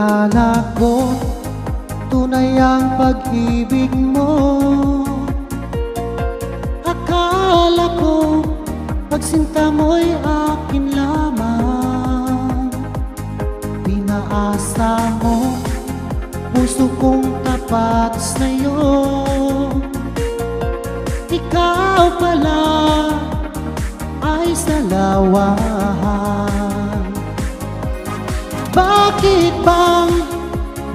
Akala ko tunay ang pag-ibig mo. Akala ko pagsinta mo'y akin lamang. Pinaasa mo puso kong tapat sa'yo. Ikaw pala ay salawahan. Bakit bang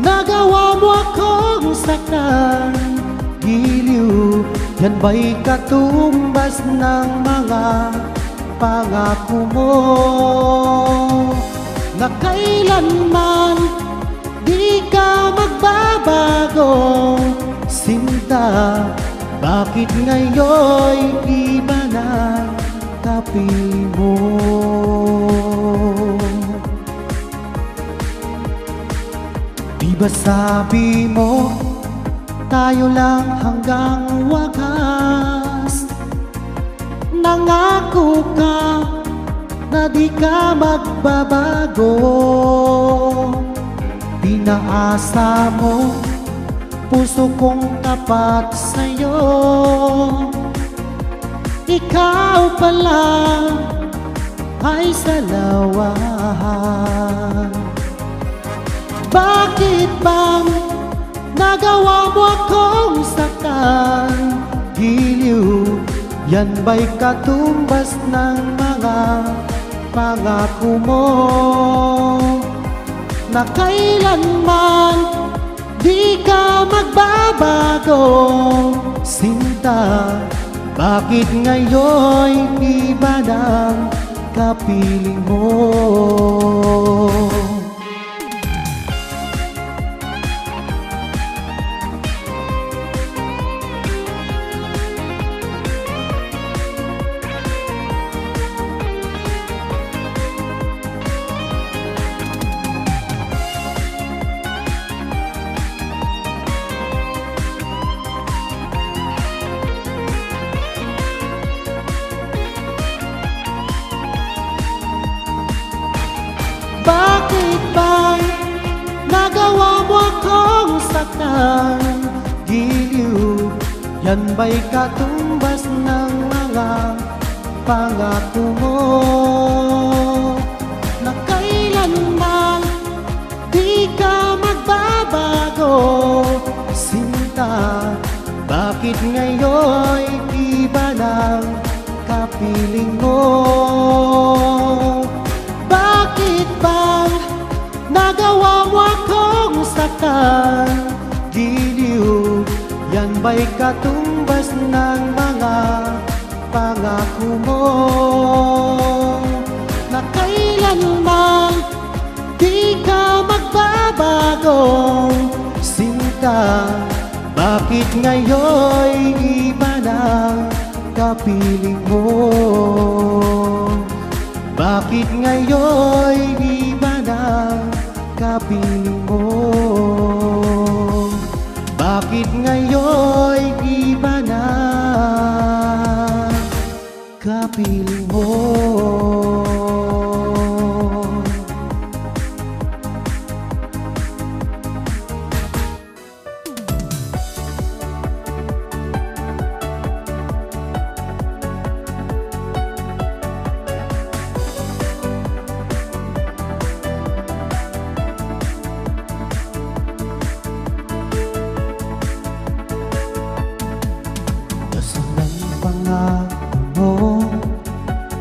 nagawa mo akong saktan? Giliw, yan ba'y katumbas ng mga pangako mo? Na kailanman di ka magbabago, sinta. Bakit ngayon'y iba na kapiling mo? Di ba sabi mo, tayo lang hanggang wakas? Nangako ka na di ka magbabago. Pinaasa mo puso kong tapat sa'yo. Ikaw pala ay salawahan. Bakit bang nagawa mo akong saktan? Giliw, yan ba'y katumbas ng mga pangako mo? Na kailanman di ka magbabago, sinta. Bakit ngayon'y iba ng kapiling mo? Bakit bang nagawa mo akong saktan? Giliw, yan ba'y katumbas ng mga pangako mo? Na kailanman di ka magbabago, sinta. Bakit ngayon'y iba ng kapiling mo? Bakit bang nagawa mo akong saktan? Giliw, yan ba'y katumbas ng mga pangako mo? Na kailanman di ka magbabago, sinta. Bakit ngayon'y iba ng kapiling mo? Bakit ngayon'y iba ng kapiling mo? Bakit ngayon'y iba na kapiling mo?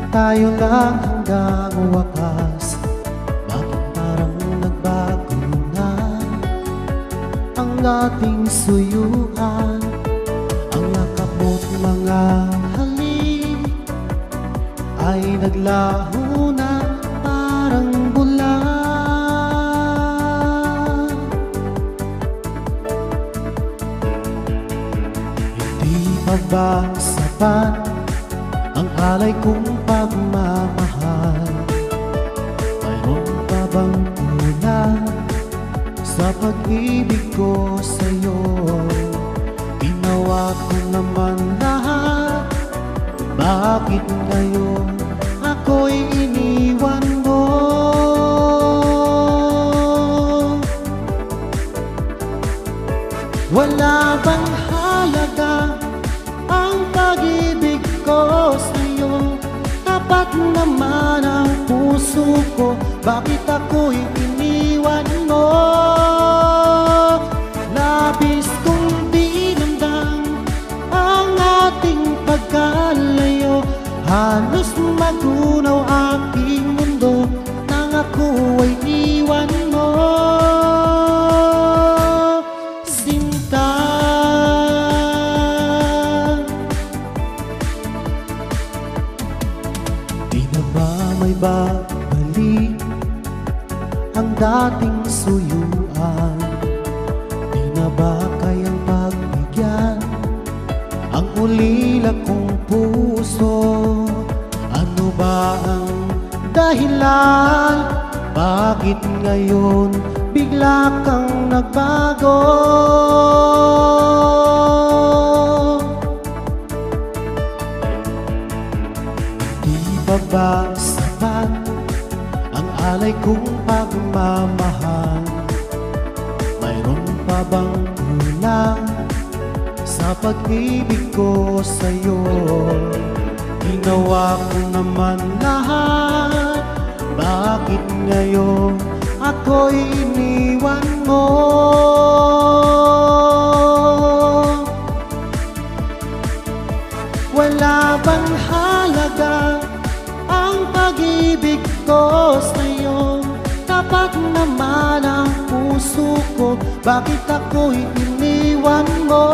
Tayo lang hanggang wakas. Bakit parang nagbago na ang ating suyuan? Ang yakap mo't mga halik ay naglaho na parang bulan. Hindi pa ba sapat ang alay kong pagmamahal? Mayroon pa bang kulang sa pag-ibig ko sa'yo? Ginawa ko naman lahat, bakit ngayon ako'y iniwan mo? Wala bang halaga ang pag-ibig ko sa'yo? Tapat naman ang puso ko, bakit ako'y iniwan mo? Labis kong dinamdam ang ating pagkalayo, halos magunaw aking mundo nang ako ay iwan mo. Sinta, di na ba may babalik ang dating suyuan? Di na ba kayang pagbigyan ang ulila kong puso? Ano ba ang dahilan? Bakit ngayon bigla kang nagbago? Di pa ba sapat ang alay kong pagmamahal? Mayroon pa bang kulang sa pag-ibig ko sa'yo? Ginawa ko naman lahat, bakit ngayon ako'y iniwan mo? Wala bang halaga ang pag-ibig ko sa'yo? Tapat naman ang puso ko, bakit ako'y iniwan mo?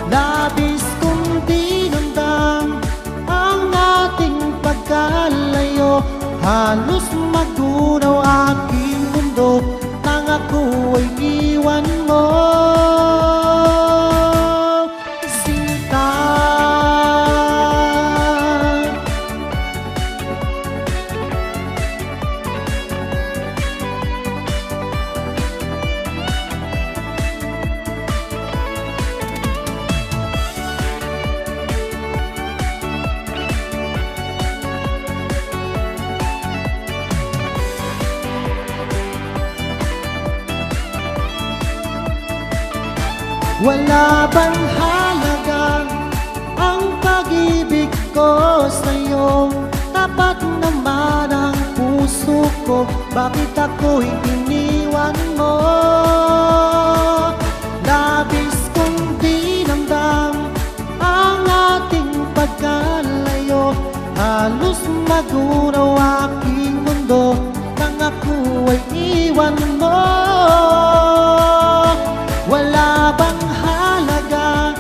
Labis kong dinamdam ang ating pagkalayo, halos magunaw aking mundo nang ako ay iwan mo. Sinta, wala bang halaga ang pag-ibig ko sa'yo? Tapat naman ang puso ko, bakit ako'y iniwan mo? Labis kong dinamdam ang ating pagkalayo, halos magunaw aking mundo nang ako ay iwan mo. Wala bang halaga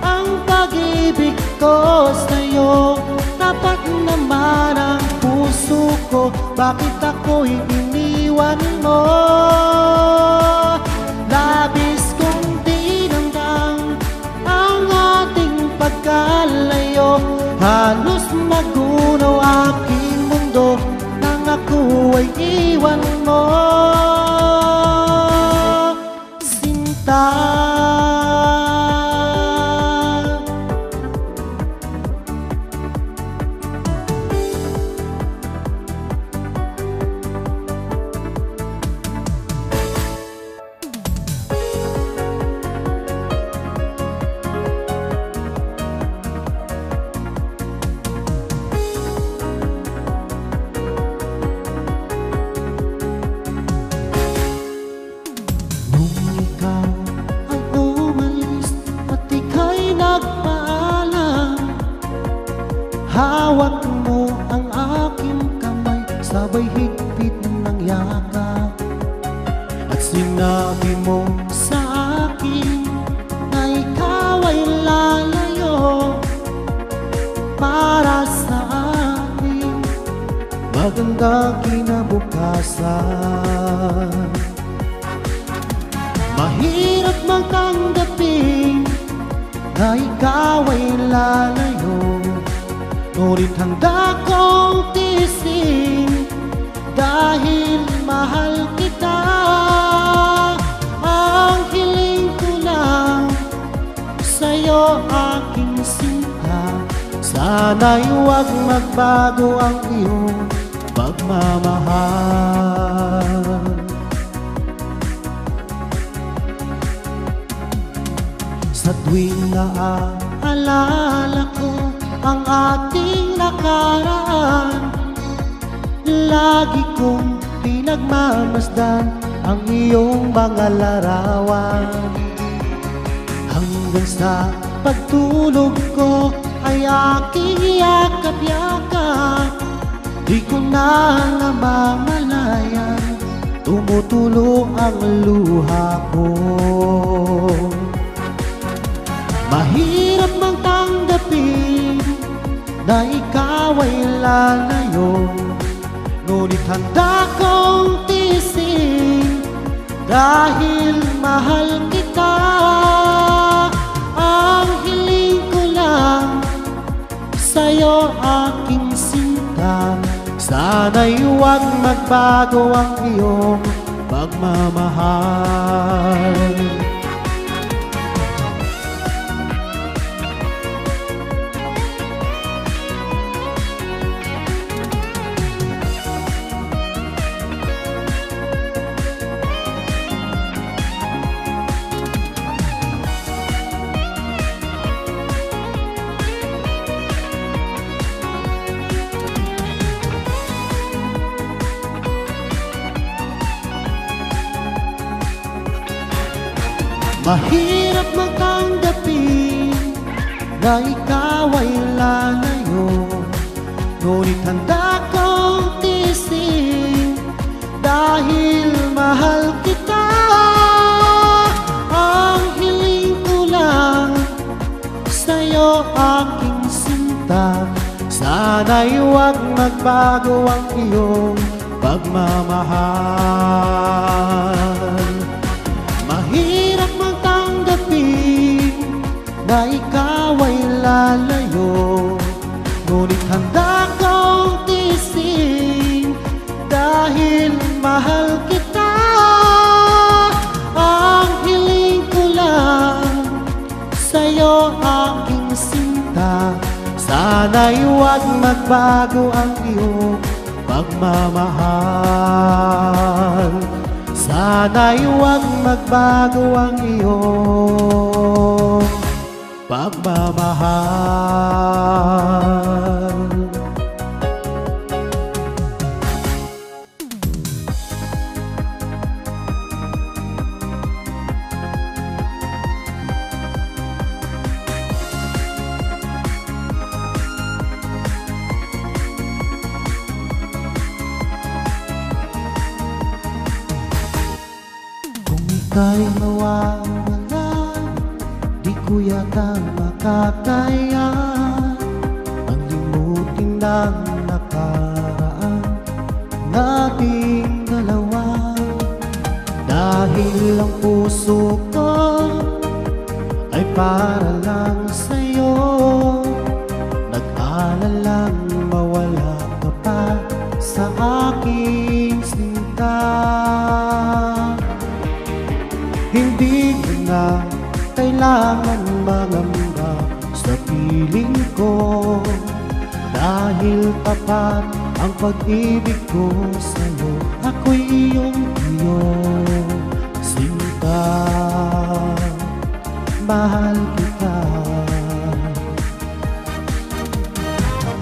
ang pag-ibig ko sa'yo? Tapat naman ang puso ko, bakit ako'y iniwan mo? Labis kong dinamdam ang ating pagkalayo, halos magunaw aking mundo nang ako ay iwan mo. Hawak mo ang aking kamay, sabay higpit ng yakap, at sinabi mo sa akin na ikaw ay lalayo para sa akin magandang kinabukasan. Mahirap magtanggapin na ikaw ay lalayo, ngunit handa kong tiisin dahil mahal kita. Ang hiling ko lang sa'yo, aking sinta, sana'y huwag magbago ang iyong pagmamahal. tuwing naaalala ko ang ating nakaraan, lagi kong pinagmamasdan ang iyong mga larawan. Hanggang sa pagtulog ko ay aking yakap-yakap, di ko na namamalayan, tumutulo ang luha ko. Mahirap mang tanggapin na ikaw ay lalayo, ngunit handa kong tiisin dahil mahal kita. Ang hiling ko lang sa'yo, aking sinta, sana'y huwag magbago ang iyong pagmamahal. Mahirap magtanggapin na ikaw ay lalayo, ngunit handa kong tiisin dahil mahal kita. Ang hiling ko lang sa'yo, aking sinta, sana'y huwag magbago ang iyong pagmamahal. Mahirap magtanggapin na ikaw ay lalayo, ngunit handa kong tiisin dahil mahal kita. Ang hiling ko lang sa'yo, aking sinta, sana'y huwag magbago ang iyong pagmamahal. Sana'y huwag magbago ang iyong pagmamahal. Ika'y mawawala, di ko yata makakaya ang limutin ng nakaraan nating dalawa. Dahil ang puso ko ay para lang sa'yo, nag-alalang mawala ka pa sa aking sinta. Hindi ko na kailangan mangamba sa piling ko, dahil tapat ang pag-ibig ko sa'yo. Ako'y iyong sinta, mahal kita.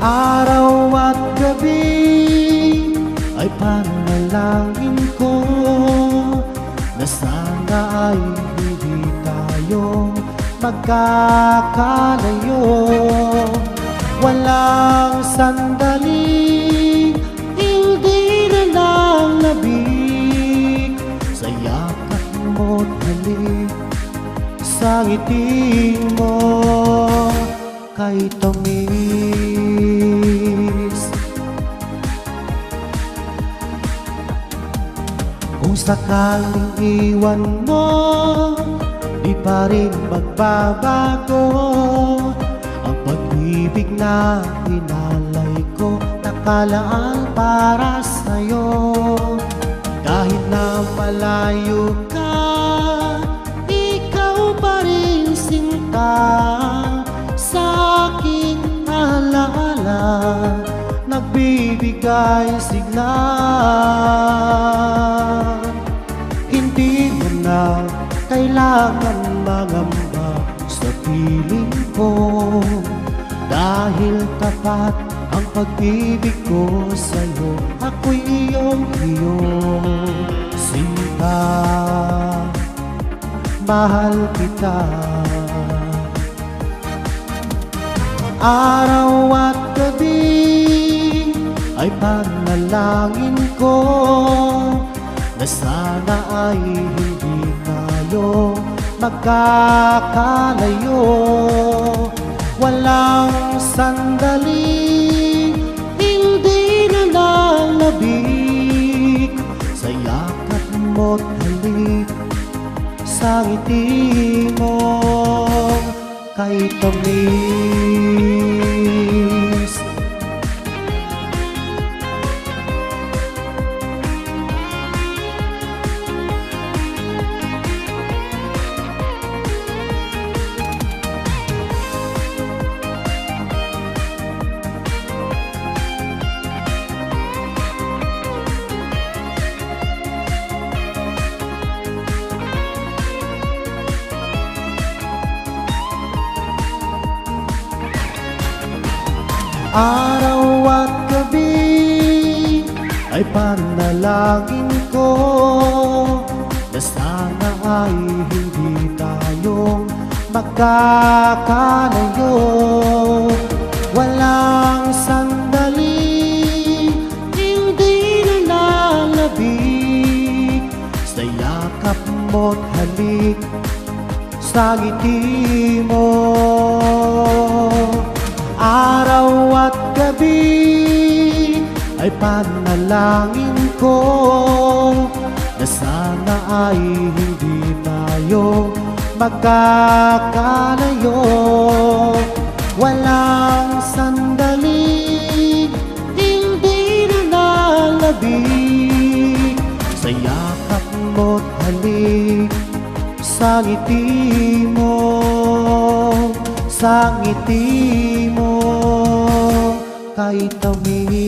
Araw at gabi ay panalangin ko na sana ay hindi tayo magkakalayo. Walang sandali, hindi na lang labig sa yakap mo't halik, sa ngiti mo kay tamis. Kung sakaling iwan mo, di pa rin magbabago ang pag-ibig na inalay ko, nakalaan para sa'yo. Kahit na malayo ka, ikaw pa rin sinta, sa aking alaala nagbibigay sigla. Hindi mo na kailangan mangamba sa piling ko. Dahil tapat ang pag-ibig ko sa'yo, ako'y iyong sinta. Mahal kita. Araw at gabi ay panalangin ko na sana ay hindi tayo magkakalayo. Walang sandali hindi na nalabig sa yakap mo't halik, sa ngiti mo kay tamis. Araw at gabi ay panalangin ko na sana ay hindi tayo magkakalayo. Walang sandali hindi na nalabig sa yakap mo't halik, sa ngiti mo. Araw at gabi ay panalangin ko na sana ay hindi tayo magkakalayo. Walang sandali hindi na nalabig sa yakap mo't halik, sa ngiti mo, sa ngiti mo kay tamis.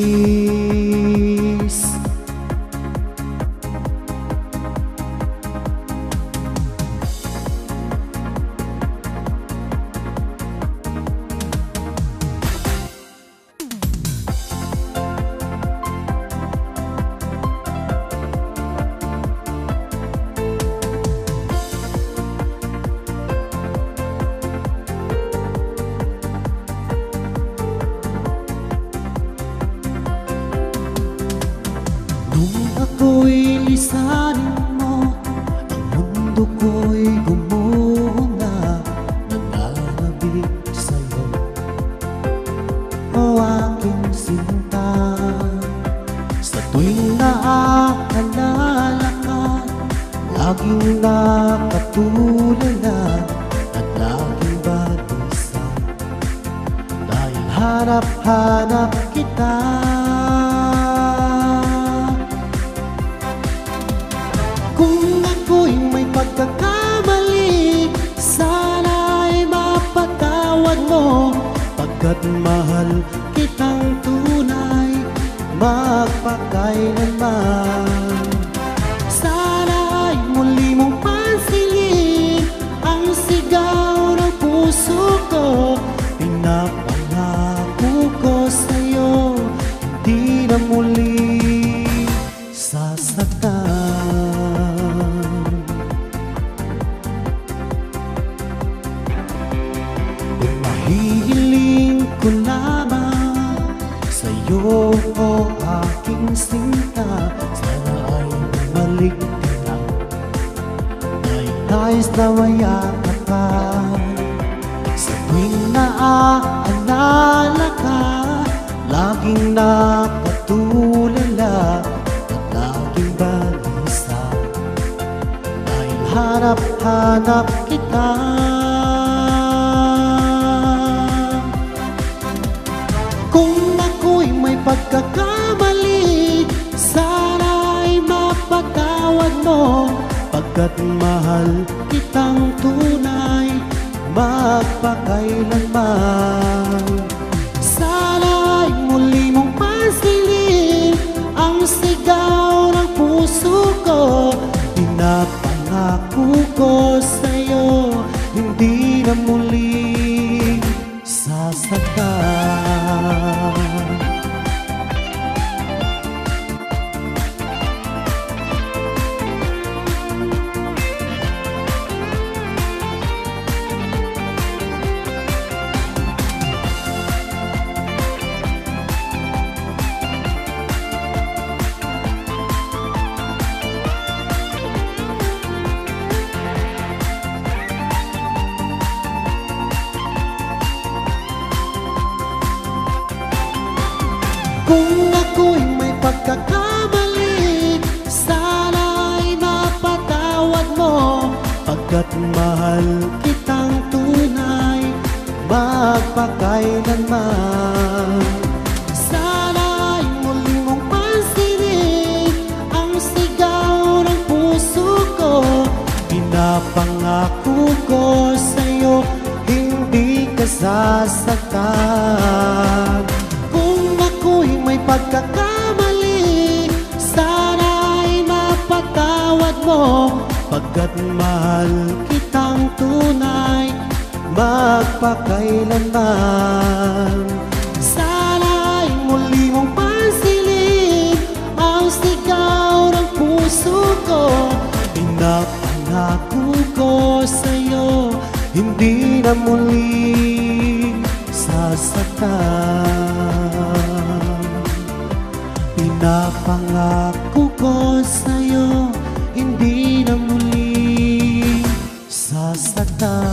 Nung ako'y lisanin mo, ang mundo ko'y gumuho na, nananabik sa'yo, o aking sinta. Sa tuwing naaalala ka, laging nakatulala at laging balisa, dahil hanap-hanap kita. Kung ako'y may pagkakamali, sana'y mapatawad mo, pagkat mahal kitang tunay magpakailanman. Sana'y muli mong pansinin ang sigaw ng puso ko, pinapangako ko sa'yo, hindi na muli sasaktan. Hihiling ko lamang sa'yo, o aking sinta, sana ay bumalik ka lang, nais na mayakap ka. Sa tuwing naaalala ka, laging nakatulala at laging balisa, dahil hanap-hanap kita. Kung ako'y may pagkakamali, sana'y mapatawad mo, pagkat mahal kitang tunay magpakailanman. Sana'y muli mong pansinin ang sigaw ng puso ko, pinapangako ko sa'yo, hindi na muli sasaktan. Kung ako'y may pagkakamali, sana'y mapatawad mo. Pagkat mahal kitang tunay, magpakailanman. Sana'y muli mong pansinin ang sigaw ng puso ko. Pinapangako ko sa'yo, hindi ka sasaktan. May pagkakamali, sana'y mapatawad mo. Pagkat mahal kitang tunay, magpakailanman. Sana'y muli mong pansinin ang sigaw ng puso ko. Pinapangako ko sa'yo, hindi na muli sasaktan. Pinapangako ko sa'yo, hindi na muli sasaktan.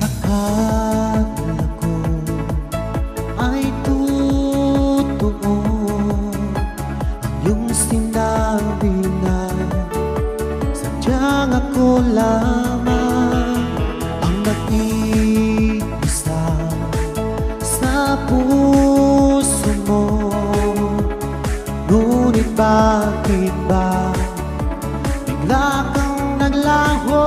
Akala ko ay totoo ang iyong sinabi na sadyang ako lamang ang nag-iisa sa puso mo. Ngunit bakit ba bigla kang naglaho?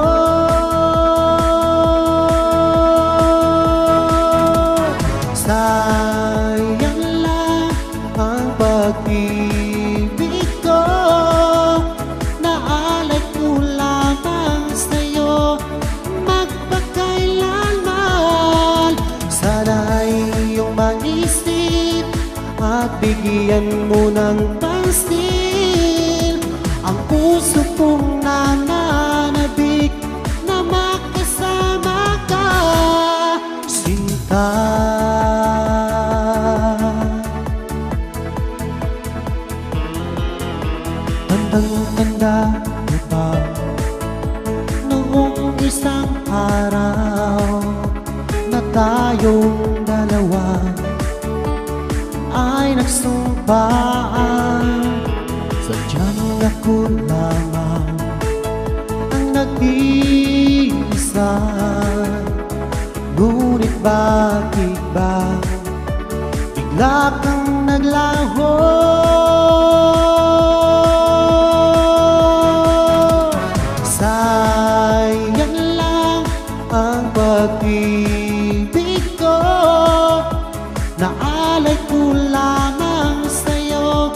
Sayang lang ang pag-ibig ko, naalay ko lamang sa'yo magpakailanman. Sana'y iyong maisip at bigyan mo ng pansin ang puso kong nananabik na makasama ka, sinta. Tandang-tanda mo ba noong isang araw na tayong dalawa ay nagsumpaan? Sadyang ako lamang ang nag-iisa. Ngunit bakit ba bigla kang naglaho? Sayang lang ang pag-ibig ko, naalay ko lamang sa'yo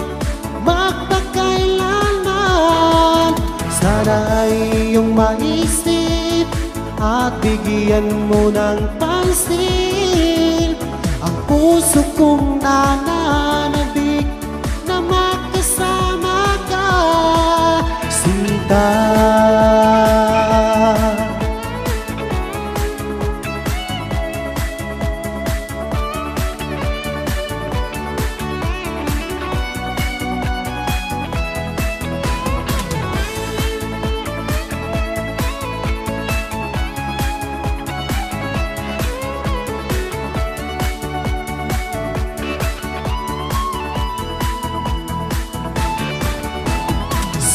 magpakailanman. Sana'y iyong maisip at bigyan mo ng pansin ang puso kong nananabik na makasama ka, sinta.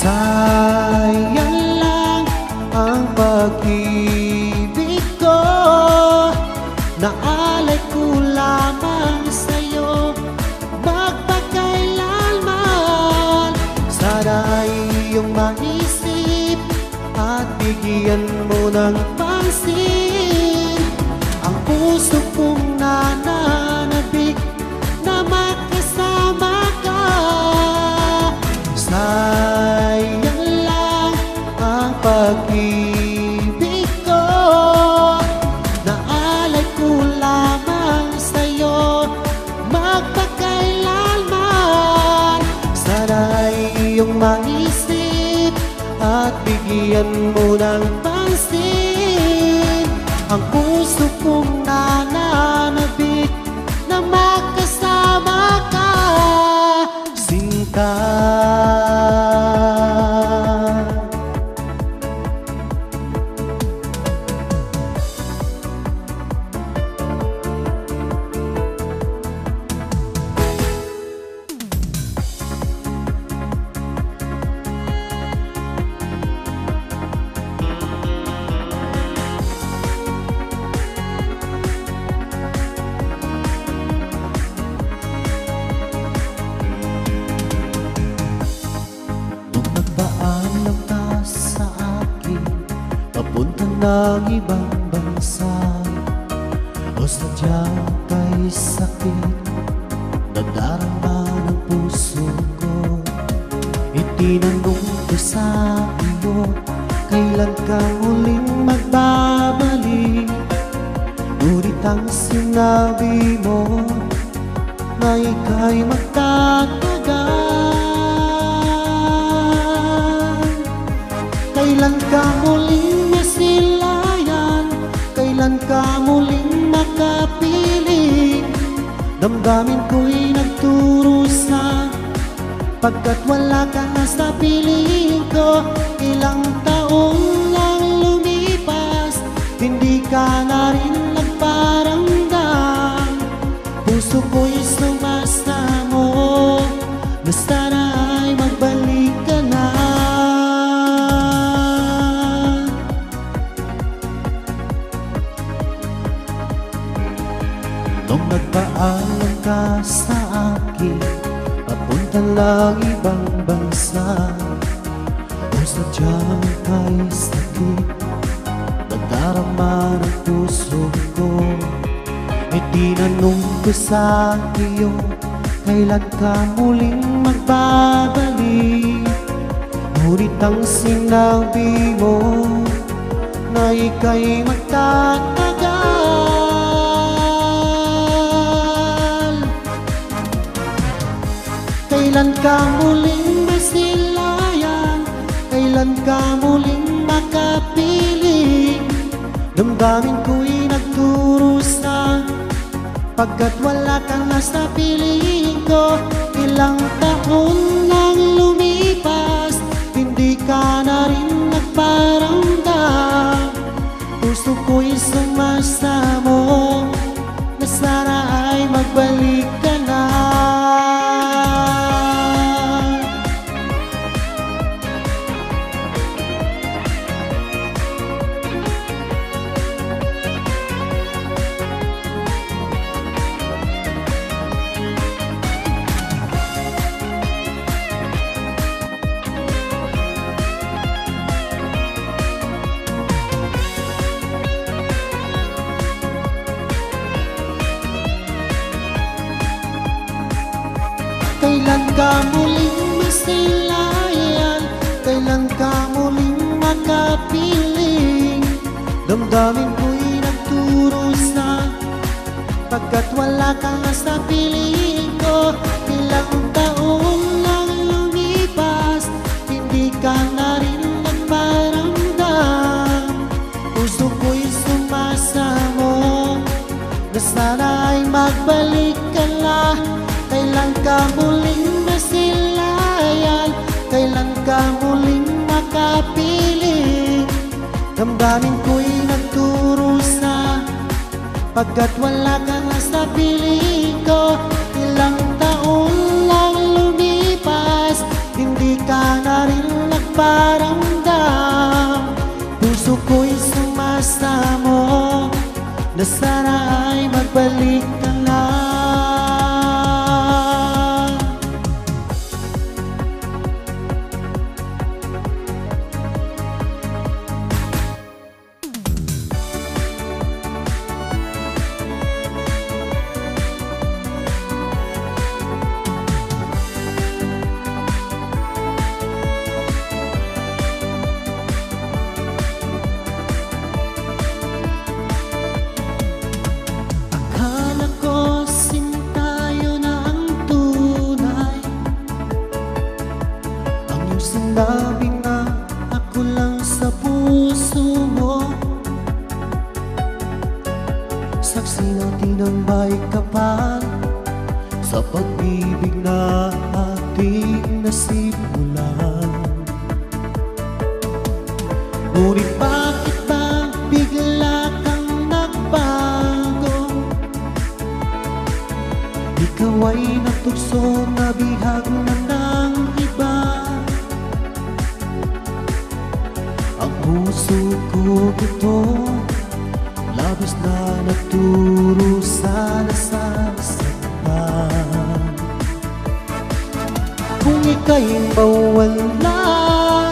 Sayang lang ang pag-ibig ko, naalay ko lamang sa'yo magpakailanman. Sana iyong maisip at bigyan mo ng pansin ang puso kong nananabik na makasama ka. Sayang lang ang pag-ibig ko, naalay ko lamang sa'yo magpakailanman. Sana iyong maisip at bigyan mo ng pansin ang puso kong nananabik na makasama ka, Sinta. Papunta ng ibang bansa o sadyang kay sakit nadarama ng puso ko. Itinanong ko sa iyo, kailan ka muling magbabalik? Ngunit ang sinabi mo na ika'y magtatagal. Kailan ka muling masilayan? Kailan ka muling makapiling? Damdamin ko'y nagturusa pagkat wala ka na sa piling ko. Ilang taon lang lumipas, hindi ka na rin nagparamdam. Puso ko'y sumasamo na sana ay magbalik ka na. Nung nagpaalam ka sa akin, papunta lang ibang bansa o sadyang kay sakit nadarama ng puso ko. Itinanong ko sa iyo, kailan ka muling magbabalik? Ngunit ang sinabi mo na ika'y magtatagal. Kailan ka muling masilayan? Kailan ka muling makapiling? Damdamin ko'y nagturusa pagkat wala ka na sa piling ko. Ilang taon nang lumipas, hindi ka na rin nagparamdam. Puso ko'y sumasamo na sana ay magbalik ka na. Kailan ka muling masilayan? Kailan ka muling makapiling? Damdamin ko'y nagturusa pagkat wala ka na sa piling ko. Ilang taon lang lumipas, hindi ka na rin nagparamdam. Puso ko'y sumasamo na sana ay magbalik ka na. Kailan ka muling masilayan? Kailan ka muling makapiling? Damdamin ko'y nagturusa pagkat wala ka na sa piling ko. Ilang taon lang lumipas, hindi ka na rin nagparamdam. Puso ko'y sumasamo na na sana ay magbalik ka lang. Sinabi nga ako lang sa puso mo, saksi natin ang may kapal sa pag-ibig na ating nasimulan. Ngunit bakit ba bigla kang nagbago? Ikaw ay natukso na bihag na ng iba. Ang puso ko ito labis na nagturo sa nasasaktan. Kung ika'y mawala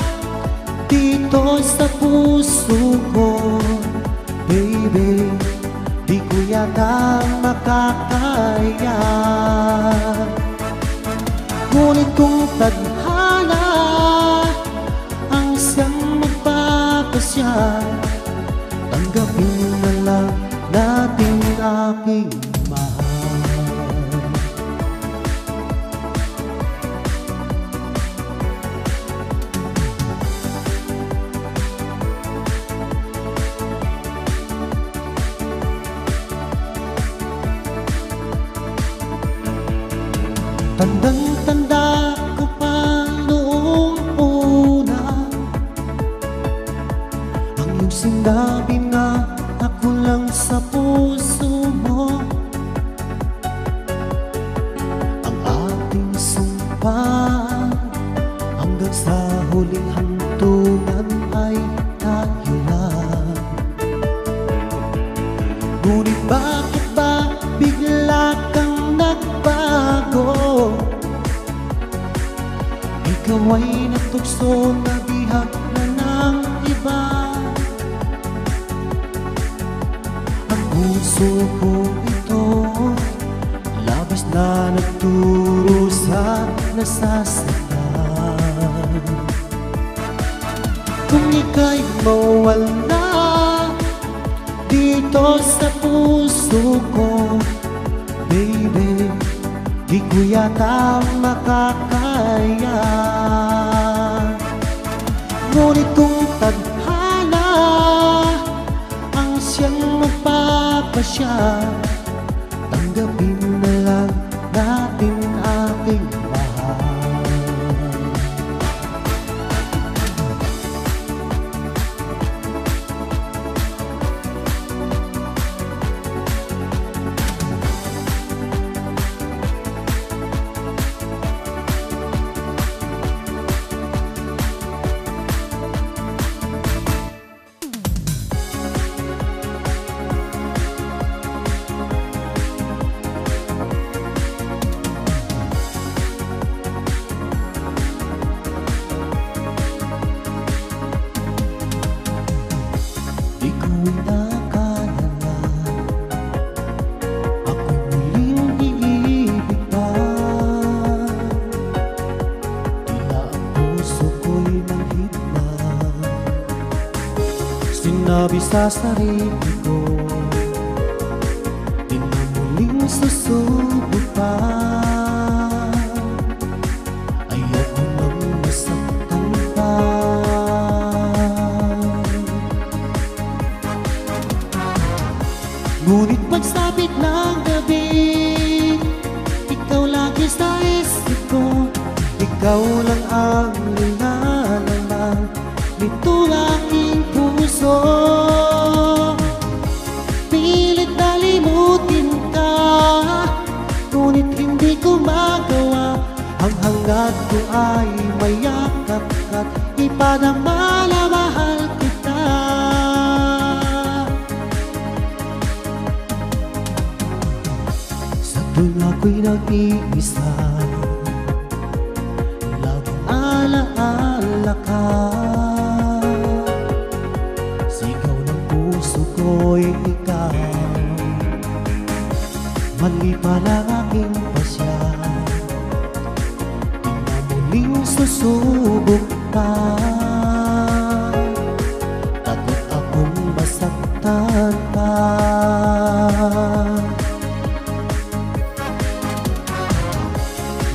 dito sa puso ko, baby, di ko yata makakaya. Ngunit kung tadhana ang siyang magpapasya, tanggapin na lang natin aking mahal. Tandang-tanda ko pa noong una ang iyong sinabi na ako lang sa puso mo. Ang ating sumpa hanggang sa huling hantungan ay tayo lang. Ngunit bakit ba bigla kang nagbago? Ikaw ay natukso na bihag na ng iba. Ang puso ko ito labis na nagturo sa nasasaktan. Kung ika'y mawala dito sa puso ko, baby, di ko yata makakaya. Ngunit kung tadhana ang siyang magpapasya, tanggapin na lang natin aking mahal. Di ko nakala na ako'y muling iibig pa. Tila ang puso ko'y manhid na. Sinabi sa sarili ko, di na muling susubok pa. Ayoko nang masaktan pa. Ngunit pagsapit ng gabi, ikaw lagi sa isip ko. Ikaw lang ang nilalaman nito aking puso. Pilit na limutin ka, ngunit hindi ko magawa. Ang hangad ko ay mayakap ka't ipadama na mahal kita. ako'y nag-iisa, laging alaala ka. Sigaw ng puso ko'y ikaw, mali pala aking pasya. Di na muling susubok pa, takot akong masaktan pa.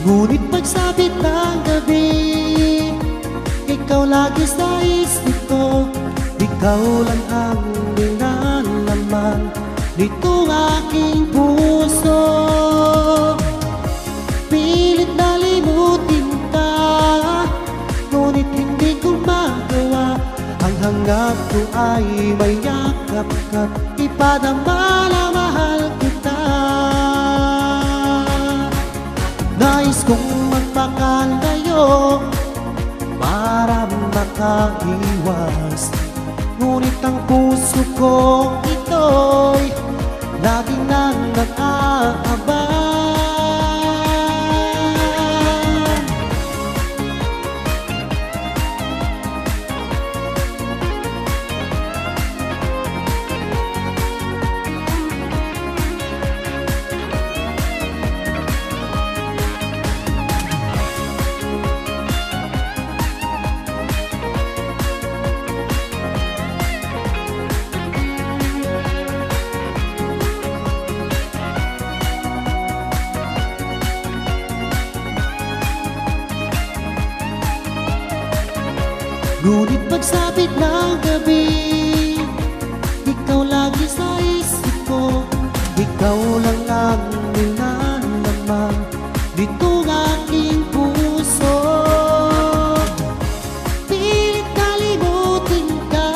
Ngunit pagsapit ng gabi, ikaw lagi sa isip ko. Ikaw lang ang nilalaman nitong aking puso. Pilit na limutin ka, ngunit hindi ko magawa. Ang hangad ko ay may yakap ka't ipadama na mahal kita. Nais kong magpakalayo para makaiwas, ngunit ang puso ko ito'y laging nang nag-aabang. Ngunit pagsapit ng gabi, ikaw lagi sa isip ko. Ikaw lang ang nilalaman nitong aking puso. Pilit kalimutin ka,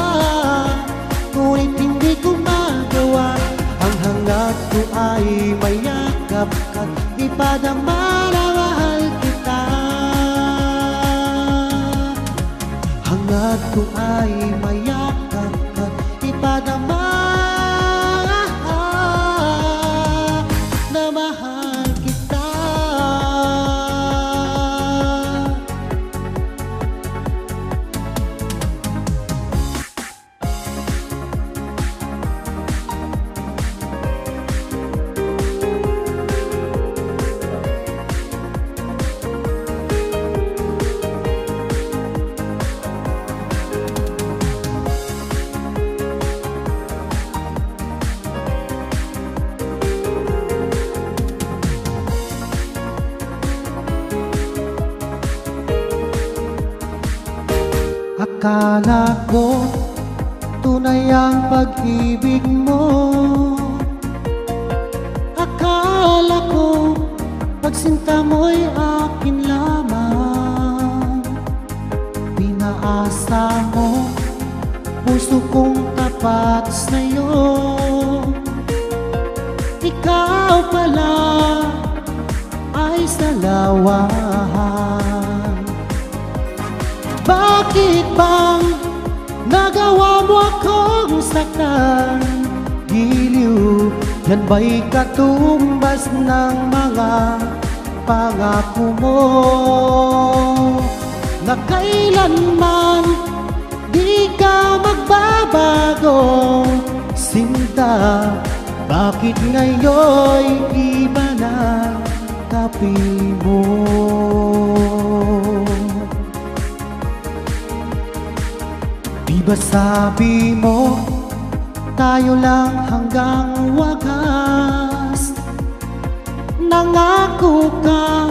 ngunit hindi ko magawa. Ang hangad ko ay may yakap ka't ipadama na mahal kita. Hangad ko ay mayakap at ipadama na mahal kita. Akala ko tunay ang pag-ibig mo. Akala ko pagsinta mo'y akin lamang. Pinaasa mo puso kong tapat sa'yo. Ikaw pala ay salawahan. Bakit bang nagawa mo akong saktan? Giliw, yan ba'y katumbas ng mga pangako mo? Na kailanman di ka magbabago, sinta. Bakit ngayon'y iba na kapi mo? Di ba sabi mo, tayo lang hanggang wakas? Nangako ka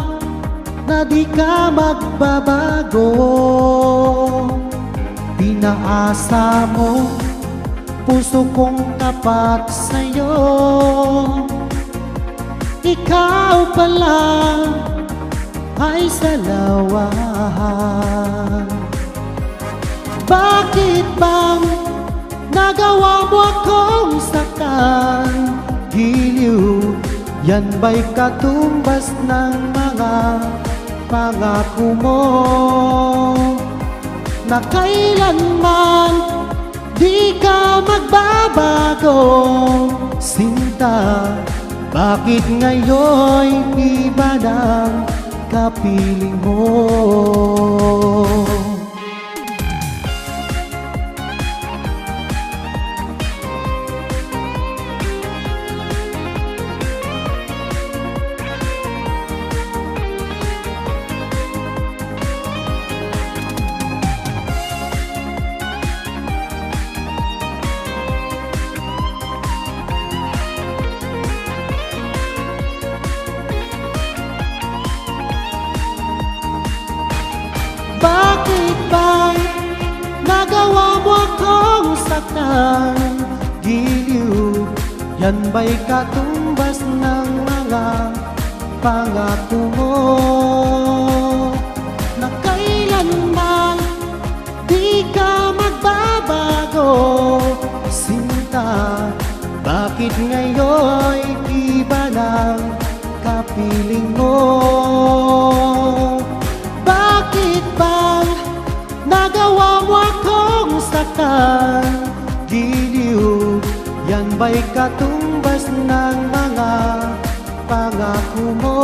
na di ka magbabago. Pinaasa mo puso kong tapat sa'yo. Ikaw pala ay salawahan. Bakit bang nagawa mo akong saktan? Giliw, yan ba'y katumbas ng mga pangako mo? Na kailanman di ka magbabago, sinta. Bakit ngayon di ba nang kapiling mo? Bakit ba nagawa mo akong saktan? Giliw, yan ba'y katumbas ng mga pangako mo? Na kailanman di ka magbabago. Sinta, bakit ngayon di ba nang kapiling mo? Bakit ba nagawa mo akong saktan? Giliw, yan ba'y katumbas ng mga pangako mo?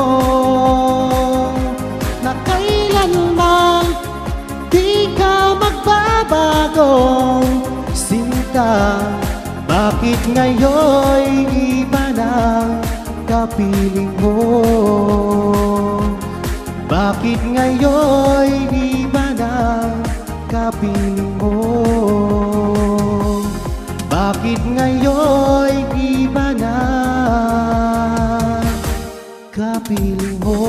Na kailanman di ka magbabago. Sinta, bakit ngayon iba nang kapiling mo? Bakit ngayon iba nang kapiling mo? Bakit ngayon iba nang kapiling mo?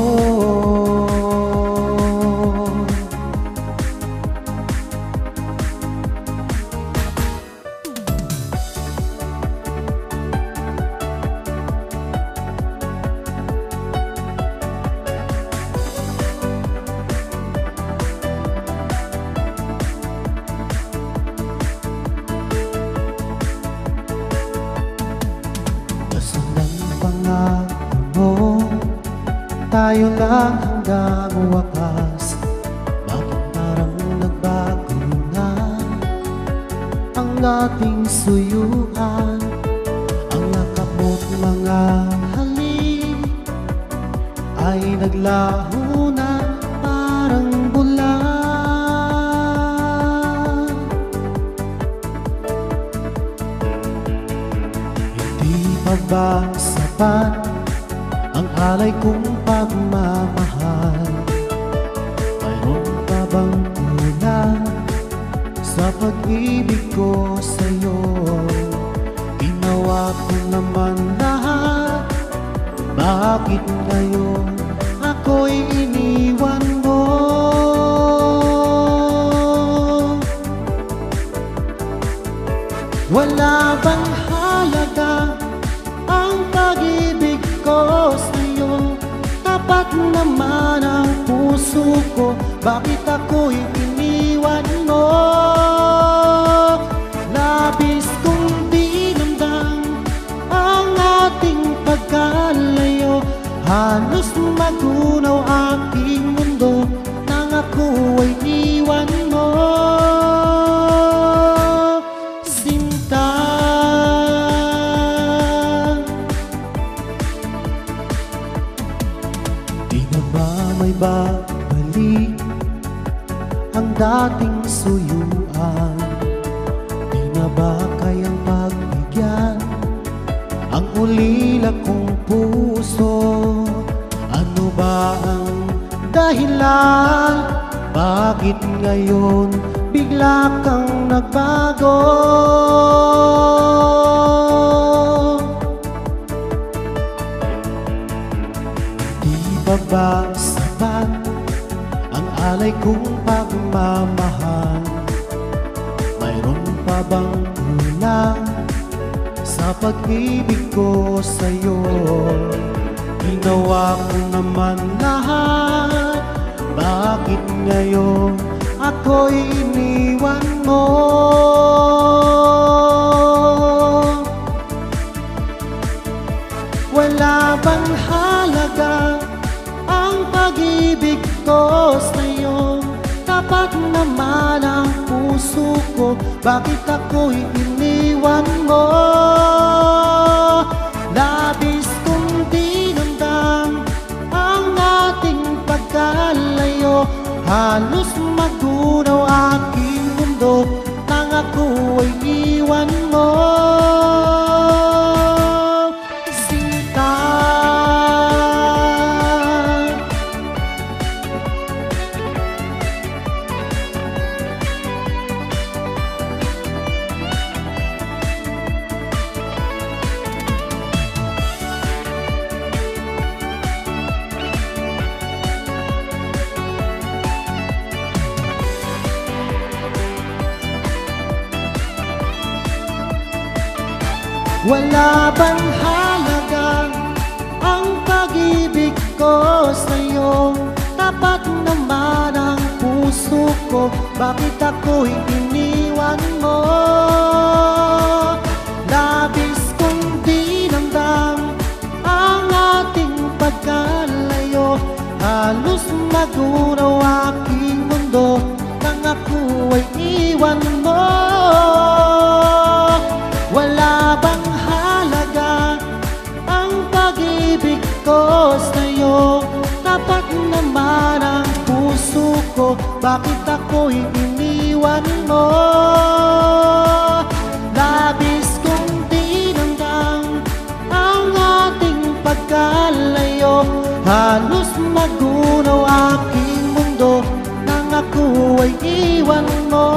Tayo lang hanggang wakas. Bakit parang nagbago na ang ating suyuan? Ang yakap mo't mga halik ay naglaho na parang bulan. Hindi pa ba sapat ang alay kong pagmamahal? Mayroon pa bang kulang sa pag-ibig ko sa'yo? Ginawa ko naman lahat, bakit ngayon ako'y iniwan mo? Wala bang halaga ang pag-ibig ko sa'yo? Tapat naman ang puso ko, bakit ako'y iniwan mo? Labis kong dinamdam ang ating pagkalayo. Halos magunaw aking mundo nang ako ay iwan mo. Sinta, di na ba may babalik ang dating suyuan? Di na ba kayang pagbigyan ang ulila kong puso? Ano ba ang dahilan? Bakit ngayon bigla kang nagbago? Di pa ba sapat ang alay kong pagmamahal? Mayroon pa bang kulang sa pag-ibig ko sa'yo? Ginawa ko naman lahat, bakit ngayon ako'y iniwan mo? wala bang halaga ang pag-ibig ko sa'yo? Tapat naman ang puso ko, bakit ako'y iniwan mo? Labis kong Halos magunaw aking mundo nang ako ay iwan mo. Sinta, wala bang halaga ang pag-ibig ko sa'yo? Tapat naman ang puso ko, bakit ako'y iniwan mo? Labis kong dinamdam ang ating pagkalayo. Halos magunaw aking mundo nang ako ay iwan mo. Wala bang halaga ang pag-ibig ko sa'yo? Tapat naman ang puso ko, bakit ako'y iniwan mo? Labis kong dinamdam ang ating pagkalayo. Halos magunaw aking mundo nang ako ay iwan mo.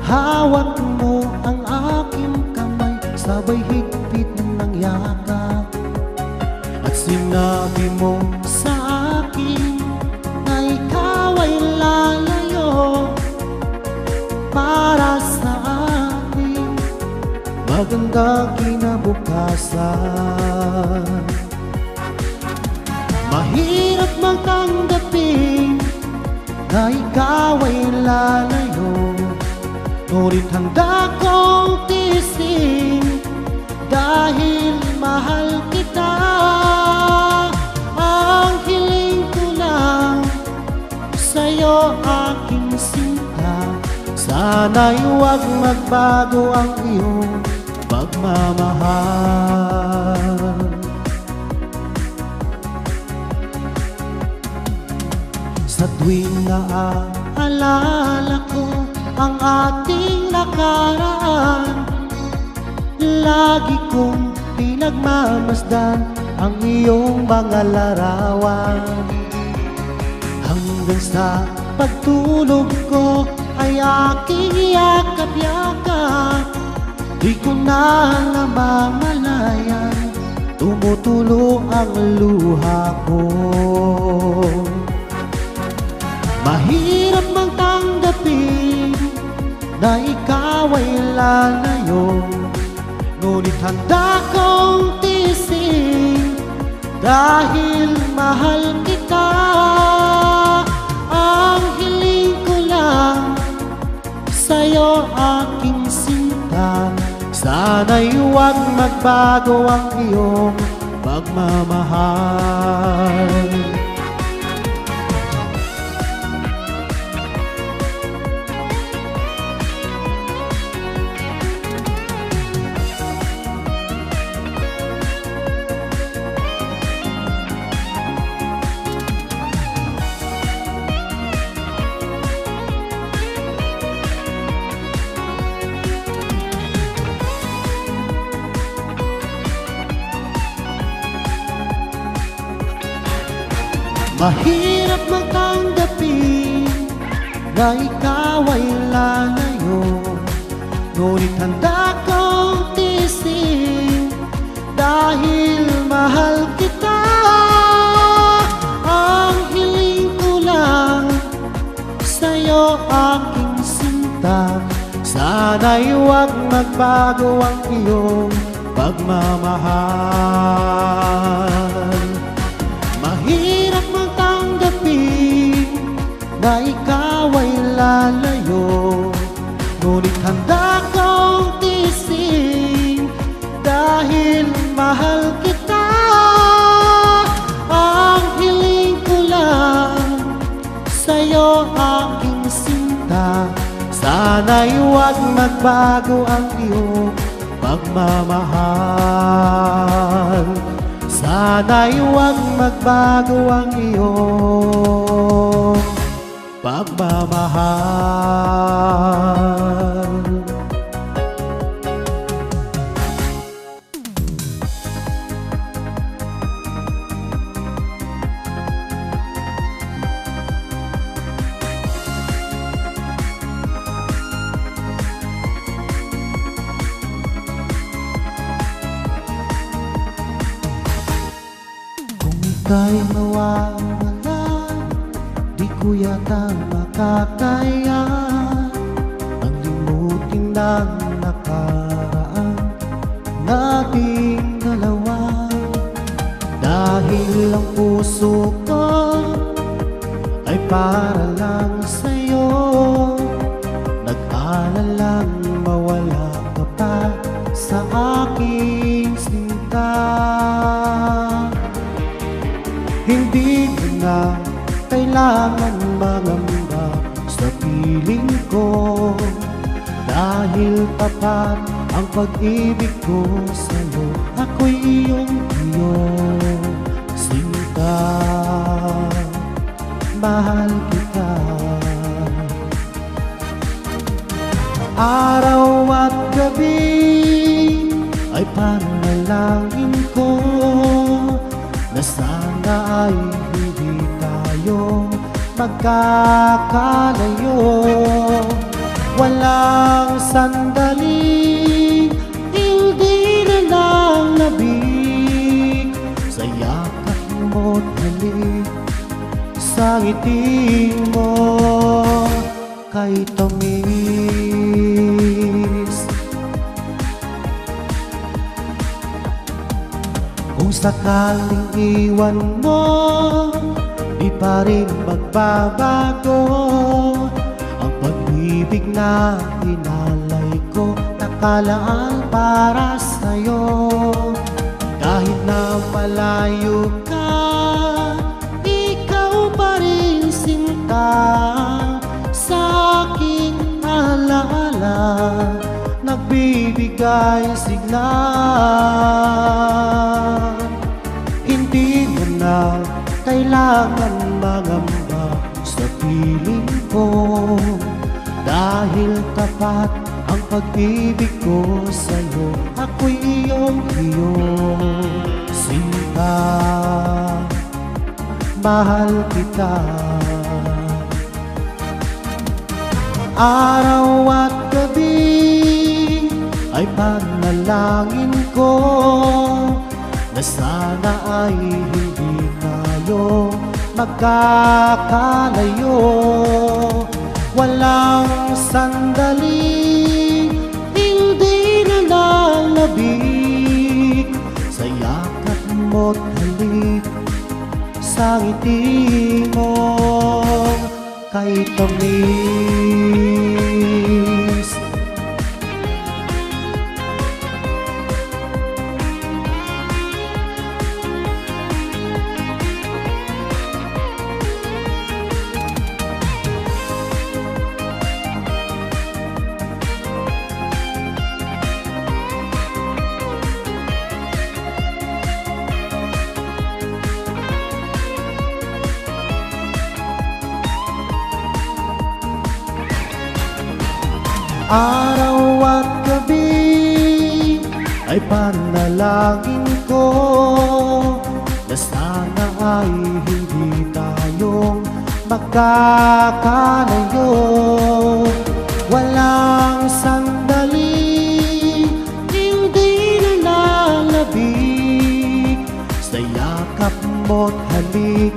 Hawak mo ang aking kamay, sabay higpit ng yakap. At sinabi mo sa akin na ikaw ay lalayo para sa akin magandang kinabukasan. Mahirap mang tanggapin na ikaw ay lalayo, ngunit handa kong tiisin dahil mahal kita. Ang hiling ko lang sa'yo aking sinta, sana'y huwag magbago ang iyong pagmamahal. Sa tuwing naaalala ko ang ating nakaraan, lagi kong pinagmamasdan ang iyong mga larawan. Hanggang sa pagtulog ko ay aking yakap-yakap, di ko na namamalayan, tumutulo ang luha ko. Mahirap mang tanggapin na ikaw ay lalayo, ngunit handa kong tiisin dahil mahal kita. Ang hiling ko lang sa'yo aking sinta, sana'y huwag magbago ang iyong pagmamahal. Mahirap magtanggapin na ikaw ay lalayo, ngunit handa kong tiisin dahil mahal kita. Ang hiling ko lang sa'yo aking sinta, sana Sana'y huwag magbago ang iyong pagmamahal. Mahirap magtanggapin na ikaw ay lalayo, ngunit handa kong tiisin dahil mahal kita. Ang hiling ko lang sa'yo, aking sinta, sana'y huwag magbago ang iyong pagmamahal. Sana'y huwag magbago ang iyong pagmamahal. Ika'y mawawala, di ko yata makakaya ang limutin ng nakaraan nating dalawa. Dahil ang puso ko ay para lang sa'yo, nag-alalang mawala ka pa sa aking sinta. Hindi ko na kailangan mangamba sa piling ko, dahil tapat ang pag-ibig ko sa'yo. Ako'y iyong sinta, mahal kita. Araw at gabi ay panalangin ko na sana ay hindi tayo magkakalayo. Walang sandali, hindi na lalabig sa yakap mo't halik, sa ngiti mo kay tamis. Kung sakaling iwan mo, di pa rin magbabago ang pag-ibig na inalay ko, nakalaan para sa'yo. Kahit na malayo ka, ikaw pa rin sinta, sa aking alaala nagbibigay sigla. Hindi mo na kailangan mangamba sa piling ko, dahil tapat ang pag-ibig ko sa'yo. Ako'y iyong sinta, mahal kita. Araw at gabi ay panalangin ko na sana ay hindi tayo magkakalayo. Walang sandali, hindi na lalabig sa yakap mo't halik, sa ngiti mo kay tamis. Araw at gabi ay panalangin ko na sana ay hindi tayong magkakalayo. Walang sandali, hindi na lalabig sa yakap mo't halik,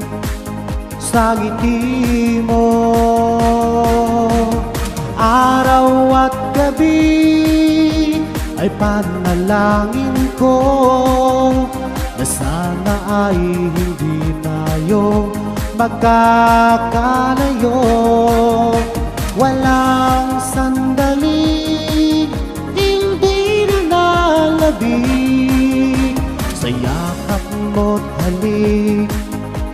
sa ngiti mo. Araw at gabi ay panalangin ko na sana ay hindi tayo magkakalayo. Walang sandali hindi na nalabig sa yakap mo't halik,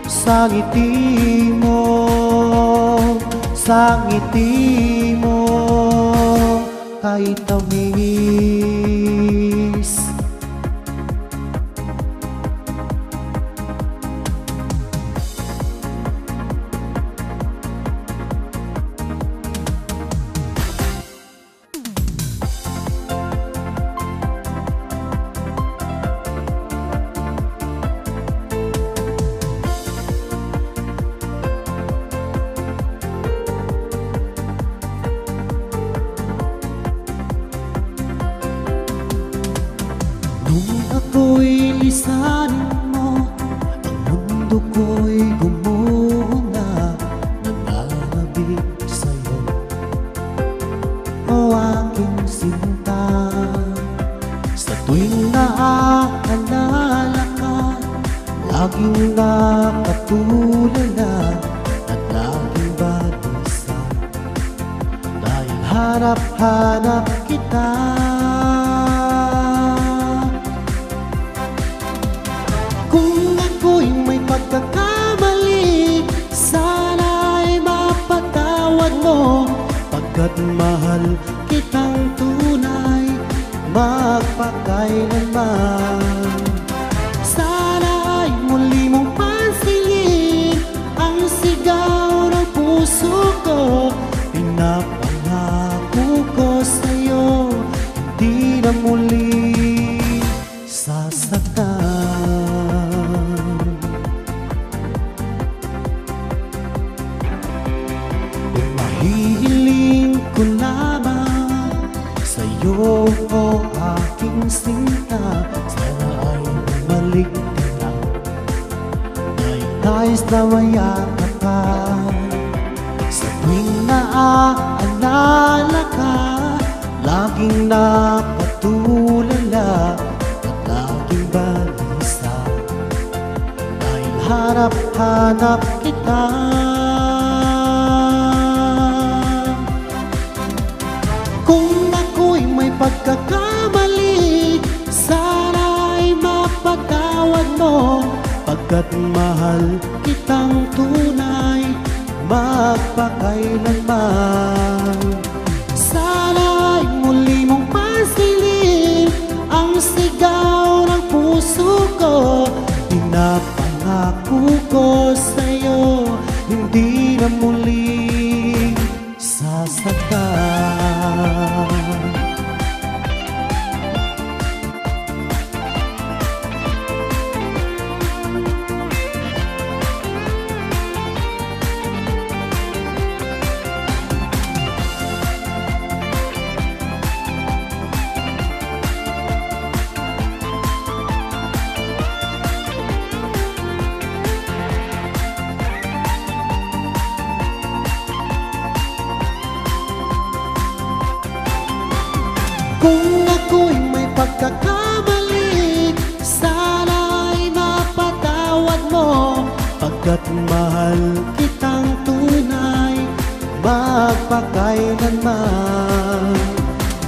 sa ngiti mo, sa ngiti mo kay tamis. Nung ako'y lisanin mo, ang mundo ko'y gumuna, nananabik sa'yo, o aking sinta. Sa tuwing naaalala ka, laging nakatulala at laging balisa, dahil harap-harap kita. Kung ako'y may pagkakamali, sana'y mapatawad mo, pagkat mahal kitang tunay, magpakailanman. Sana'y muli mong pansinin ang sigaw ng puso ko, pinapangako ko sa'yo, hindi na muli sasaktan. Hihiling ko lamang sa'yo, o aking sinta, sana ay bumalik ka na, nais na mayakap ka. Sa tuwing naaalala ka, laging napatulala at laging balisa, dahil harap-hanap kita. Kung ako'y may pagkakamali, sana'y mapatawad mo, pagkat mahal kitang tunay, magpakailanman. Sana'y muli mong pansinin ang sigaw ng puso ko, pinapangako ko sa'yo, hindi na muli sasaktan. Kung ako'y may pagkakamali, sana'y mapatawad mo, pagkat mahal kitang tunay, magpakailanman.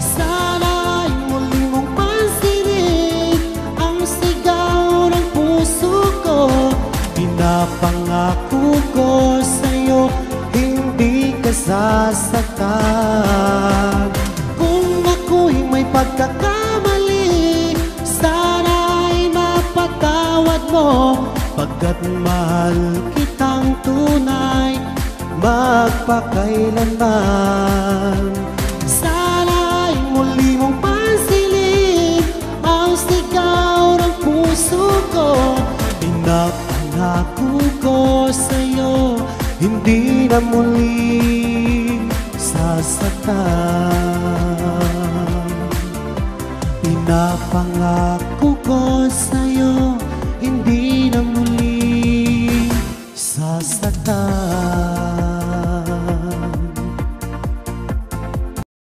Sana'y muli mong pansinin ang sigaw ng puso ko, pinapangako ko sa'yo, hindi ka sasaktan. May pagkakamali, sana'y mapatawad mo, pagkat mahal kitang tunay, magpakailanman. Sana'y muli mong pansinin ang sigaw ng puso ko, pinapangako ko sa'yo, hindi na muli sasaktan. Pinapangako ko sa'yo,